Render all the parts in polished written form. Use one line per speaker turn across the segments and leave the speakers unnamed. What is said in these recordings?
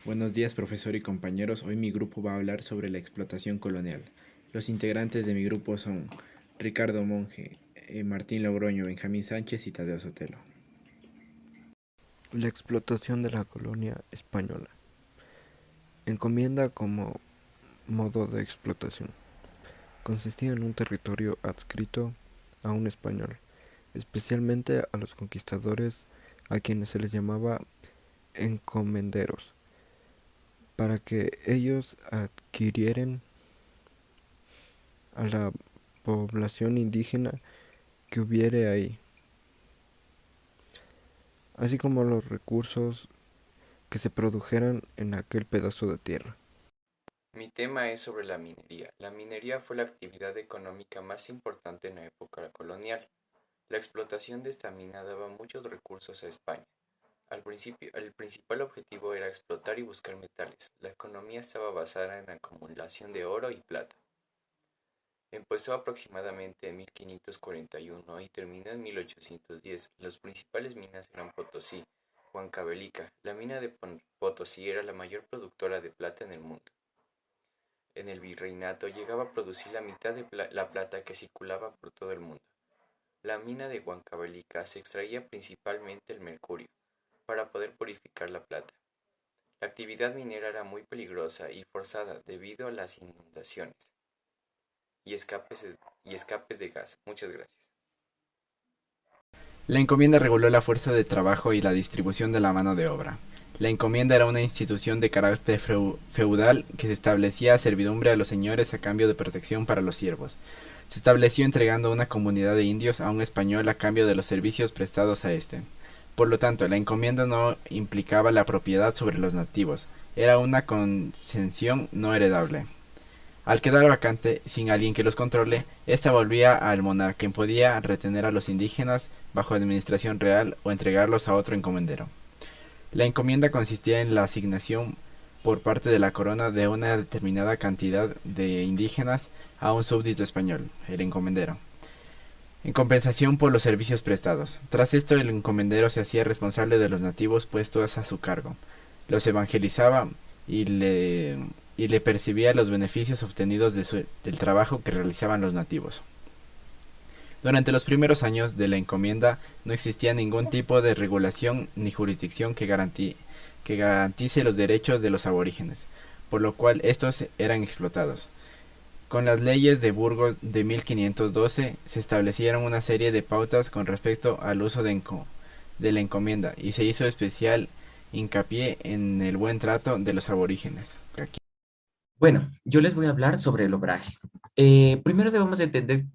Buenos días, profesor y compañeros. Hoy mi grupo va a hablar sobre la explotación colonial. Los integrantes de mi grupo son Ricardo Monge, Martín Logroño, Benjamín Sánchez y Tadeo Sotelo.
La explotación de la colonia española. Encomienda como modo de explotación. Consistía en un territorio adscrito a un español, especialmente a los conquistadores a quienes se les llamaba encomenderos, para que ellos adquirieran a la población indígena que hubiere ahí, así como los recursos que se produjeran en aquel pedazo de tierra.
Mi tema es sobre la minería. La minería fue la actividad económica más importante en la época colonial. La explotación de esta mina daba muchos recursos a España. Al principio, el principal objetivo era explotar y buscar metales. La economía estaba basada en la acumulación de oro y plata. Empezó aproximadamente en 1541 y terminó en 1810. Las principales minas eran Potosí, Huancavelica. La mina de Potosí era la mayor productora de plata en el mundo. En el virreinato llegaba a producir la mitad de la plata que circulaba por todo el mundo. La mina de Huancavelica se extraía principalmente el mercurio, para poder purificar la plata. La actividad minera era muy peligrosa y forzada debido a las inundaciones y escapes de gas. Muchas gracias.
La encomienda reguló la fuerza de trabajo y la distribución de la mano de obra. La encomienda era una institución de carácter feudal que se establecía servidumbre a los señores a cambio de protección para los siervos. Se estableció entregando una comunidad de indios a un español a cambio de los servicios prestados a este. Por lo tanto, la encomienda no implicaba la propiedad sobre los nativos, era una concesión no heredable. Al quedar vacante, sin alguien que los controle, esta volvía al monarca, quien podía retener a los indígenas bajo administración real o entregarlos a otro encomendero. La encomienda consistía en la asignación por parte de la corona de una determinada cantidad de indígenas a un súbdito español, el encomendero, en compensación por los servicios prestados. Tras esto, el encomendero se hacía responsable de los nativos puestos a su cargo, los evangelizaba y le, y le percibía los beneficios obtenidos del trabajo que realizaban los nativos. Durante los primeros años de la encomienda no existía ningún tipo de regulación ni jurisdicción que garantice los derechos de los aborígenes, por lo cual estos eran explotados. Con las leyes de Burgos de 1512 se establecieron una serie de pautas con respecto al uso de la encomienda y se hizo especial hincapié en el buen trato de los aborígenes.
Bueno, yo les voy a hablar sobre el obraje. Primero debemos entender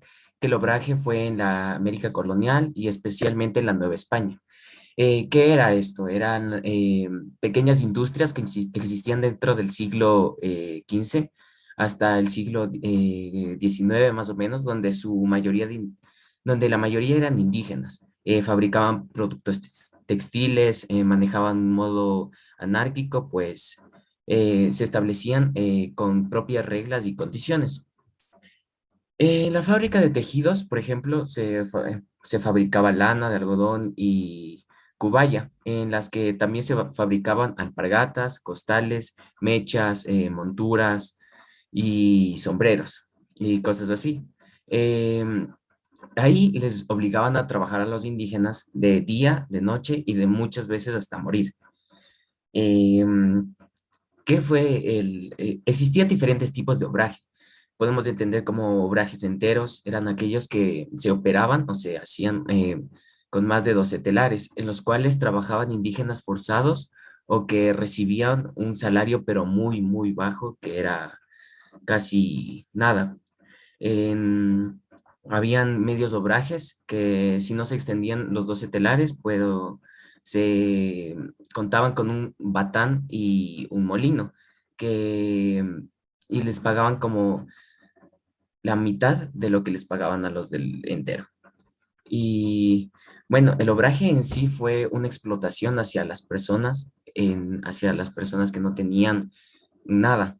que el obraje fue en la América colonial y especialmente en la Nueva España. ¿Qué era esto? Eran pequeñas industrias que existían dentro del siglo XV hasta el siglo XIX más o menos, donde donde la mayoría eran indígenas. Fabricaban productos textiles, manejaban un modo anárquico, pues se establecían con propias reglas y condiciones. En la fábrica de tejidos, por ejemplo, se fabricaba lana de algodón y cubaya, en las que también fabricaban alpargatas, costales, mechas, monturas y sombreros y cosas así. Em, Ahí les obligaban a trabajar a los indígenas de día, de noche y de muchas veces hasta morir. Em, ¿Qué fue existían diferentes tipos de obraje. Podemos entender como obrajes enteros, eran aquellos que se operaban o se hacían con más de 12 telares, en los cuales trabajaban indígenas forzados o que recibían un salario pero muy, muy bajo, que era casi nada. En- Habían medios obrajes que si no se extendían los 12 telares, pero se contaban con un batán y un molino, que, y les pagaban como la mitad de lo que les pagaban a los del entero. Y bueno, el obraje en sí fue una explotación hacia las personas, hacia las personas que no tenían nada.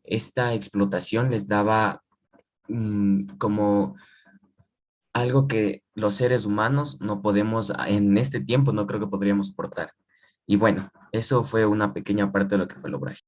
Esta explotación les daba como algo que los seres humanos no podemos, en este tiempo no creo que podríamos soportar. Y bueno, Eso fue una pequeña parte de lo que fue el obraje.